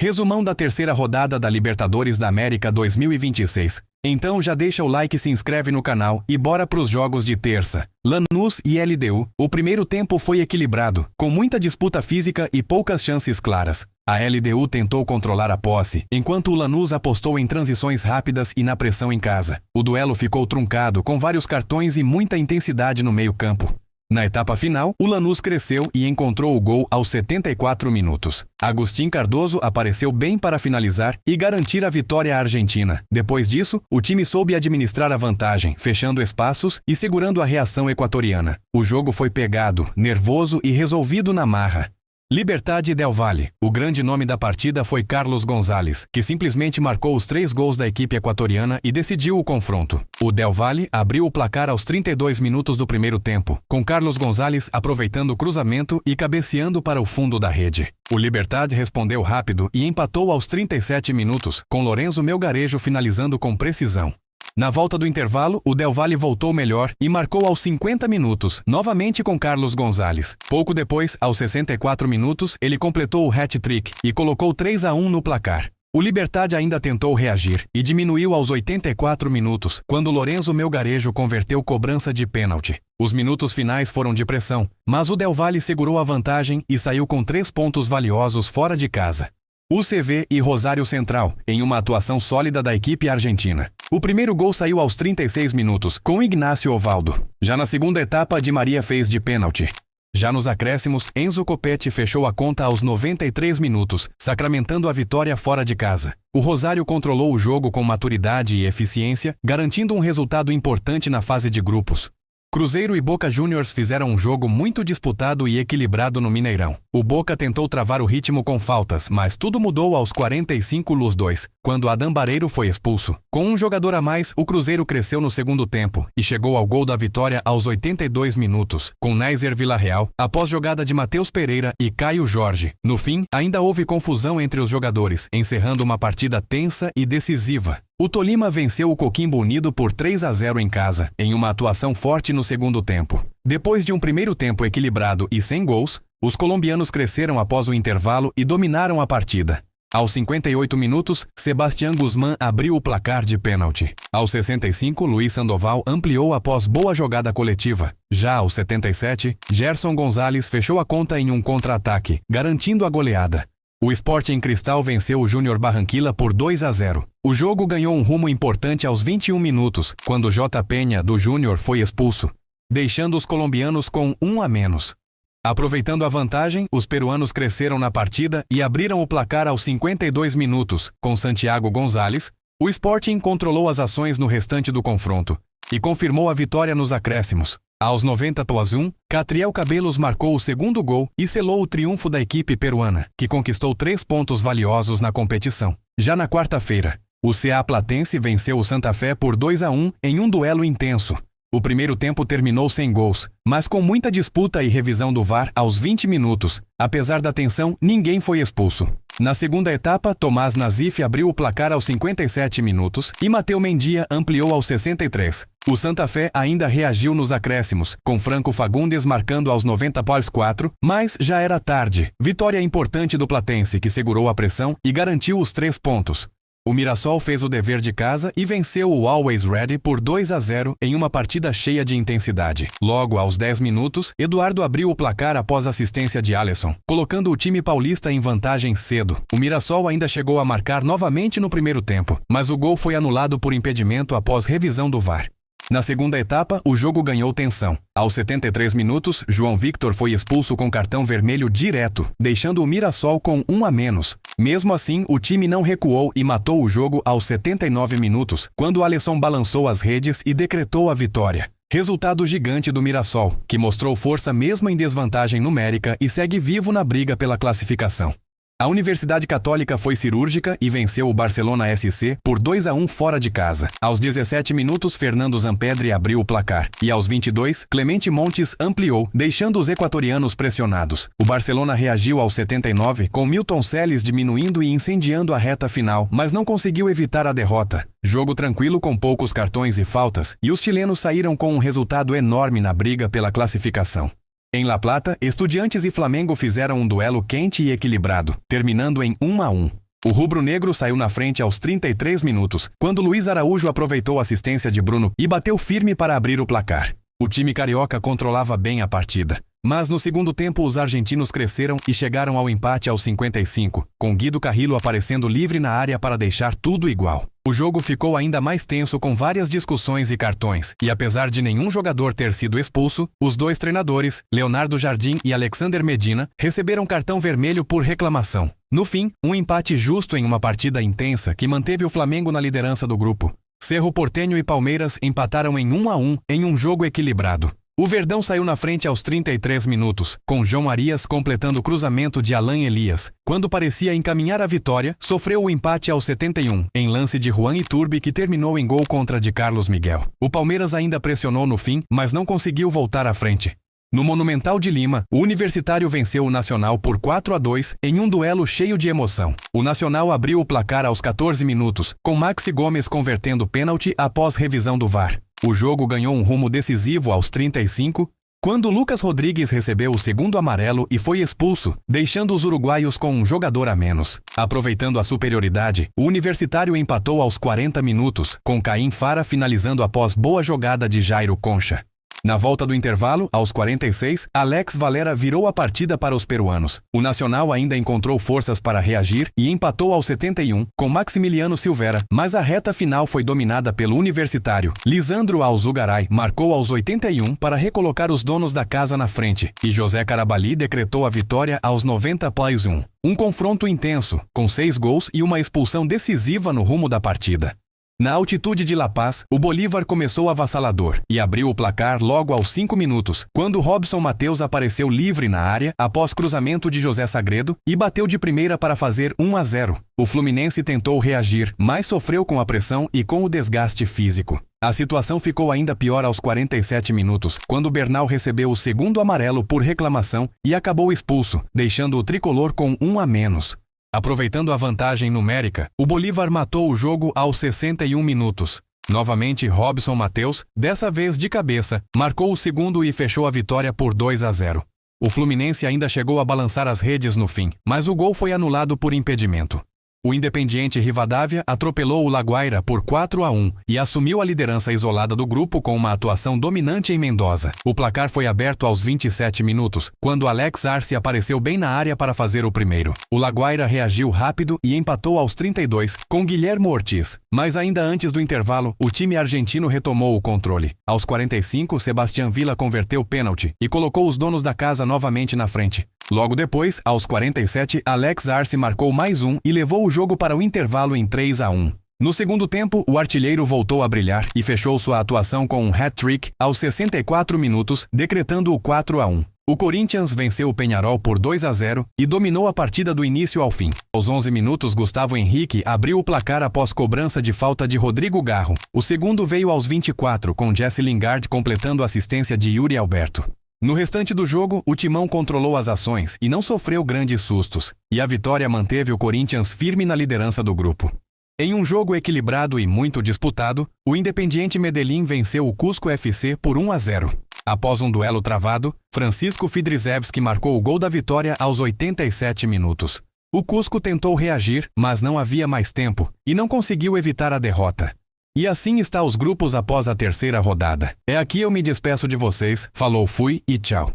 Resumão da terceira rodada da Libertadores da América 2026. Então já deixa o like e se inscreve no canal e bora pros jogos de terça. Lanús e LDU. O primeiro tempo foi equilibrado, com muita disputa física e poucas chances claras. A LDU tentou controlar a posse, enquanto o Lanús apostou em transições rápidas e na pressão em casa. O duelo ficou truncado, com vários cartões e muita intensidade no meio-campo. Na etapa final, o Lanús cresceu e encontrou o gol aos 74 minutos. Agustín Cardoso apareceu bem para finalizar e garantir a vitória à Argentina. Depois disso, o time soube administrar a vantagem, fechando espaços e segurando a reação equatoriana. O jogo foi pegado, nervoso e resolvido na marra. Libertad Del Valle. O grande nome da partida foi Carlos Gonzalez, que simplesmente marcou os 3 gols da equipe equatoriana e decidiu o confronto. O Del Valle abriu o placar aos 32 minutos do primeiro tempo, com Carlos Gonzalez aproveitando o cruzamento e cabeceando para o fundo da rede. O Libertad respondeu rápido e empatou aos 37 minutos, com Lorenzo Melgarejo finalizando com precisão. Na volta do intervalo, o Del Valle voltou melhor e marcou aos 50 minutos, novamente com Carlos Gonzalez. Pouco depois, aos 64 minutos, ele completou o hat-trick e colocou 3-1 no placar. O Libertad ainda tentou reagir e diminuiu aos 84 minutos, quando Lorenzo Melgarejo converteu cobrança de pênalti. Os minutos finais foram de pressão, mas o Del Valle segurou a vantagem e saiu com 3 pontos valiosos fora de casa. UCV e Rosário Central, em uma atuação sólida da equipe argentina. O primeiro gol saiu aos 36 minutos, com Ignacio Ovaldo. Já na segunda etapa, Di Maria fez de pênalti. Já nos acréscimos, Enzo Copete fechou a conta aos 93 minutos, sacramentando a vitória fora de casa. O Rosário controlou o jogo com maturidade e eficiência, garantindo um resultado importante na fase de grupos. Cruzeiro e Boca Juniors fizeram um jogo muito disputado e equilibrado no Mineirão. O Boca tentou travar o ritmo com faltas, mas tudo mudou aos 45+2, quando Adam Bareiro foi expulso. Com um jogador a mais, o Cruzeiro cresceu no segundo tempo e chegou ao gol da vitória aos 82 minutos, com Nézer Villarreal, após jogada de Matheus Pereira e Caio Jorge. No fim, ainda houve confusão entre os jogadores, encerrando uma partida tensa e decisiva. O Tolima venceu o Coquimbo Unido por 3-0 em casa, em uma atuação forte no segundo tempo. Depois de um primeiro tempo equilibrado e sem gols, os colombianos cresceram após o intervalo e dominaram a partida. Aos 58 minutos, Sebastián Guzmán abriu o placar de pênalti. Aos 65, Luiz Sandoval ampliou após boa jogada coletiva. Já aos 77, Gerson Gonzalez fechou a conta em um contra-ataque, garantindo a goleada. O Sporting Cristal venceu o Júnior Barranquilla por 2-0. O jogo ganhou um rumo importante aos 21 minutos, quando J. Penha, do Júnior, foi expulso, deixando os colombianos com 1 a menos. Aproveitando a vantagem, os peruanos cresceram na partida e abriram o placar aos 52 minutos, com Santiago Gonzalez. O Sporting controlou as ações no restante do confronto e confirmou a vitória nos acréscimos. Aos 90+1, Catriel Cabelos marcou o segundo gol e selou o triunfo da equipe peruana, que conquistou 3 pontos valiosos na competição. Já na quarta-feira, o CA Platense venceu o Santa Fé por 2-1 em um duelo intenso. O primeiro tempo terminou sem gols, mas com muita disputa e revisão do VAR aos 20 minutos. Apesar da tensão, ninguém foi expulso. Na segunda etapa, Tomás Nazif abriu o placar aos 57 minutos e Mateu Mendia ampliou aos 63. O Santa Fé ainda reagiu nos acréscimos, com Franco Fagundes marcando aos 90+4, mas já era tarde. Vitória importante do Platense, que segurou a pressão e garantiu os 3 pontos. O Mirassol fez o dever de casa e venceu o Always Ready por 2-0 em uma partida cheia de intensidade. Logo aos 10 minutos, Eduardo abriu o placar após assistência de Alisson, colocando o time paulista em vantagem cedo. O Mirassol ainda chegou a marcar novamente no primeiro tempo, mas o gol foi anulado por impedimento após revisão do VAR. Na segunda etapa, o jogo ganhou tensão. Aos 73 minutos, João Victor foi expulso com cartão vermelho direto, deixando o Mirassol com 1 a menos. Mesmo assim, o time não recuou e matou o jogo aos 79 minutos, quando Alisson balançou as redes e decretou a vitória. Resultado gigante do Mirassol, que mostrou força mesmo em desvantagem numérica e segue vivo na briga pela classificação. A Universidade Católica foi cirúrgica e venceu o Barcelona SC por 2-1 fora de casa. Aos 17 minutos, Fernando Zampedri abriu o placar e aos 22, Clemente Montes ampliou, deixando os equatorianos pressionados. O Barcelona reagiu aos 79, com Milton Celes diminuindo e incendiando a reta final, mas não conseguiu evitar a derrota. Jogo tranquilo com poucos cartões e faltas, e os chilenos saíram com um resultado enorme na briga pela classificação. Em La Plata, Estudiantes e Flamengo fizeram um duelo quente e equilibrado, terminando em 1-1. O rubro-negro saiu na frente aos 33 minutos, quando Luiz Araújo aproveitou a assistência de Bruno e bateu firme para abrir o placar. O time carioca controlava bem a partida. Mas no segundo tempo os argentinos cresceram e chegaram ao empate aos 55, com Guido Carrillo aparecendo livre na área para deixar tudo igual. O jogo ficou ainda mais tenso com várias discussões e cartões, e apesar de nenhum jogador ter sido expulso, os dois treinadores, Leonardo Jardim e Alexander Medina, receberam cartão vermelho por reclamação. No fim, um empate justo em uma partida intensa que manteve o Flamengo na liderança do grupo. Cerro Porteño e Palmeiras empataram em 1-1 em um jogo equilibrado. O Verdão saiu na frente aos 33 minutos, com João Arias completando o cruzamento de Alan Elias. Quando parecia encaminhar a vitória, sofreu o empate aos 71, em lance de Juan Iturbe que terminou em gol contra de Carlos Miguel. O Palmeiras ainda pressionou no fim, mas não conseguiu voltar à frente. No Monumental de Lima, o Universitário venceu o Nacional por 4-2 em um duelo cheio de emoção. O Nacional abriu o placar aos 14 minutos, com Maxi Gomes convertendo pênalti após revisão do VAR. O jogo ganhou um rumo decisivo aos 35, quando Lucas Rodrigues recebeu o segundo amarelo e foi expulso, deixando os uruguaios com um jogador a menos. Aproveitando a superioridade, o Universitário empatou aos 40 minutos, com Caim Fara finalizando após boa jogada de Jairo Concha. Na volta do intervalo, aos 46, Alex Valera virou a partida para os peruanos. O Nacional ainda encontrou forças para reagir e empatou aos 71, com Maximiliano Silveira, mas a reta final foi dominada pelo Universitário. Lisandro Alzugaray marcou aos 81 para recolocar os donos da casa na frente, e José Carabali decretou a vitória aos 90+1. Um confronto intenso, com 6 gols e uma expulsão decisiva no rumo da partida. Na altitude de La Paz, o Bolívar começou avassalador e abriu o placar logo aos 5 minutos, quando Robson Mateus apareceu livre na área após cruzamento de José Sagredo e bateu de primeira para fazer 1-0. O Fluminense tentou reagir, mas sofreu com a pressão e com o desgaste físico. A situação ficou ainda pior aos 47 minutos, quando Bernal recebeu o segundo amarelo por reclamação e acabou expulso, deixando o tricolor com 1 a menos. Aproveitando a vantagem numérica, o Bolívar matou o jogo aos 61 minutos. Novamente, Robson Mateus, dessa vez de cabeça, marcou o segundo e fechou a vitória por 2-0. O Fluminense ainda chegou a balançar as redes no fim, mas o gol foi anulado por impedimento. O Independiente Rivadavia atropelou o Laguaira por 4-1 e assumiu a liderança isolada do grupo com uma atuação dominante em Mendoza. O placar foi aberto aos 27 minutos, quando Alex Arce apareceu bem na área para fazer o primeiro. O Laguaira reagiu rápido e empatou aos 32, com Guilhermo Ortiz. Mas ainda antes do intervalo, o time argentino retomou o controle. Aos 45, Sebastián Villa converteu pênalti e colocou os donos da casa novamente na frente. Logo depois, aos 47, Alex Arce marcou mais um e levou o jogo para o intervalo em 3-1. No segundo tempo, o artilheiro voltou a brilhar e fechou sua atuação com um hat-trick aos 64 minutos, decretando o 4-1. O Corinthians venceu o Peñarol por 2-0 e dominou a partida do início ao fim. Aos 11 minutos, Gustavo Henrique abriu o placar após cobrança de falta de Rodrigo Garro. O segundo veio aos 24, com Jesse Lingard completando a assistência de Yuri Alberto. No restante do jogo, o Timão controlou as ações e não sofreu grandes sustos, e a vitória manteve o Corinthians firme na liderança do grupo. Em um jogo equilibrado e muito disputado, o Independiente Medellín venceu o Cusco FC por 1-0. Após um duelo travado, Francisco Fidrizevski marcou o gol da vitória aos 87 minutos. O Cusco tentou reagir, mas não havia mais tempo, e não conseguiu evitar a derrota. E assim está os grupos após a terceira rodada. É aqui eu me despeço de vocês, falou, fui e tchau.